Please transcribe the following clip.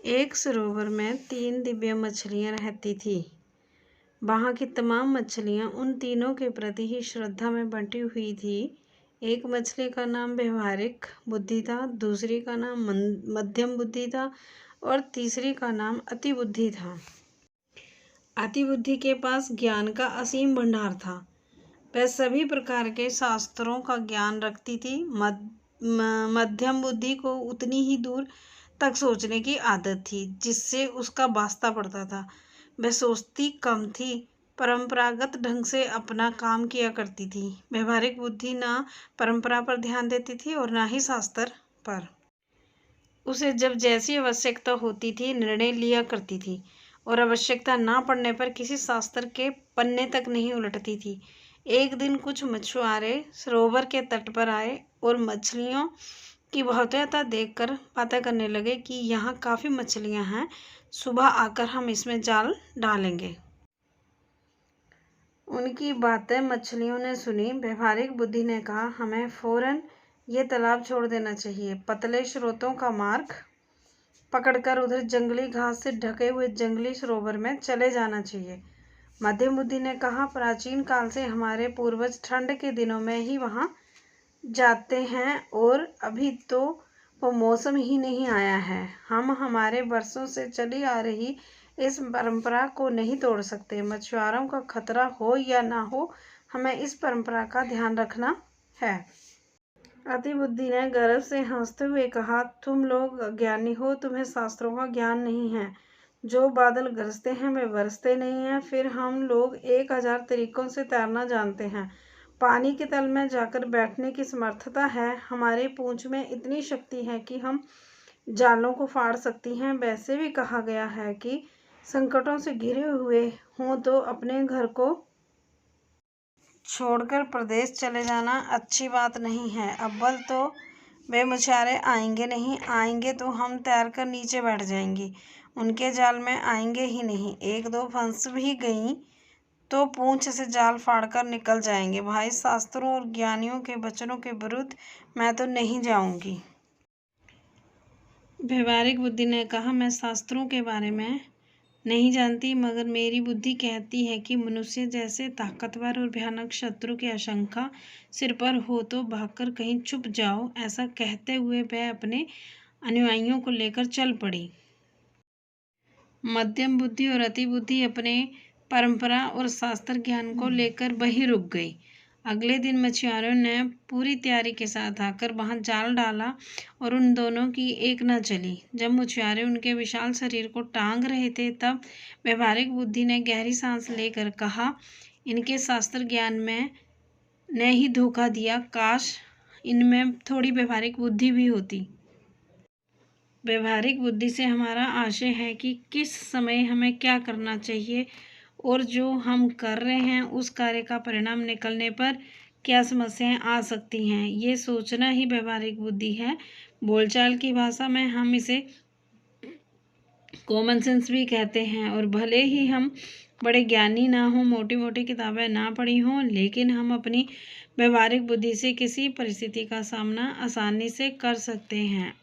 एक सरोवर में 3 दिव्य मछलियाँ रहती थीं। वहाँ की तमाम मछलियाँ उन तीनों के प्रति ही श्रद्धा में बंटी हुई थी। एक मछली का नाम व्यवहारिक बुद्धि था, दूसरी का नाम मध्यम बुद्धि था और तीसरी का नाम अति बुद्धि था। अति बुद्धि के पास ज्ञान का असीम भंडार था। वह सभी प्रकार के शास्त्रों का ज्ञान रखती थी। मध्यम बुद्धि को उतनी ही दूर तक सोचने की आदत थी जिससे उसका वास्ता पड़ता था। वह सोचती कम थी, परंपरागत ढंग से अपना काम किया करती थी। व्यवहारिक बुद्धि ना परंपरा पर ध्यान देती थी और ना ही शास्त्र पर। उसे जब जैसी आवश्यकता होती थी निर्णय लिया करती थी और आवश्यकता ना पड़ने पर किसी शास्त्र के पन्ने तक नहीं उलटती थी। एक दिन कुछ मछुआरे सरोवर के तट पर आए और मछलियों की बहुतायत देखकर बातें करने लगे कि यहाँ काफ़ी मछलियाँ हैं, सुबह आकर हम इसमें जाल डालेंगे। उनकी बातें मछलियों ने सुनी। व्यवहारिक बुद्धि ने कहा, हमें फौरन ये तालाब छोड़ देना चाहिए। पतले स्रोतों का मार्ग पकड़कर उधर जंगली घास से ढके हुए जंगली सरोवर में चले जाना चाहिए। मध्यम बुद्धि ने कहा, प्राचीन काल से हमारे पूर्वज ठंड के दिनों में ही वहाँ जाते हैं और अभी तो वो मौसम ही नहीं आया है। हम हमारे वर्षों से चली आ रही इस परंपरा को नहीं तोड़ सकते। मछुआरों का खतरा हो या ना हो, हमें इस परंपरा का ध्यान रखना है। अति बुद्धि ने गर्व से हंसते हुए कहा, तुम लोग अज्ञानी हो, तुम्हें शास्त्रों का ज्ञान नहीं है। जो बादल गरजते हैं वे बरसते नहीं हैं। फिर हम लोग 1000 तरीकों से तैरना जानते हैं। पानी के तल में जाकर बैठने की समर्थता है। हमारी पूंछ में इतनी शक्ति है कि हम जालों को फाड़ सकती हैं। वैसे भी कहा गया है कि संकटों से घिरे हुए हों तो अपने घर को छोड़कर प्रदेश चले जाना अच्छी बात नहीं है। अव्वल तो वे मछुआरे आएंगे नहीं, आएंगे तो हम तैर कर नीचे बैठ जाएंगे, उनके जाल में आएंगे ही नहीं। 1-2 फंस भी गई तो पूंछ से जाल फाड़कर निकल जाएंगे। भाई, शास्त्रों और ज्ञानियों के वचनों के विरुद्ध मैं तो नहीं जाऊंगी। व्यवहारिक बुद्धि ने कहा, मैं शास्त्रों के बारे में नहीं जानती, मगर मेरी बुद्धि कहती है कि मनुष्य जैसे ताकतवर और भयानक शत्रु की आशंका सिर पर हो तो भागकर कहीं छुप जाओ। ऐसा कहते हुए वह अपने अनुयायियों को लेकर चल पड़ी। मध्यम बुद्धि और अति बुद्धि अपने परंपरा और शास्त्र ज्ञान को लेकर वहीं रुक गई। अगले दिन मछुआरों ने पूरी तैयारी के साथ आकर वहां जाल डाला और उन दोनों की एक न चली। जब मछुआरे उनके विशाल शरीर को टांग रहे थे तब व्यवहारिक बुद्धि ने गहरी सांस लेकर कहा, इनके शास्त्र ज्ञान में ने ही धोखा दिया। काश इनमें थोड़ी व्यवहारिक बुद्धि भी होती। व्यवहारिक बुद्धि से हमारा आशय है कि किस समय हमें क्या करना चाहिए और जो हम कर रहे हैं उस कार्य का परिणाम निकलने पर क्या समस्याएं आ सकती हैं। ये सोचना ही व्यवहारिक बुद्धि है। बोलचाल की भाषा में हम इसे कॉमन सेंस भी कहते हैं। और भले ही हम बड़े ज्ञानी ना हों, मोटी मोटी किताबें ना पढ़ी हों, लेकिन हम अपनी व्यवहारिक बुद्धि से किसी परिस्थिति का सामना आसानी से कर सकते हैं।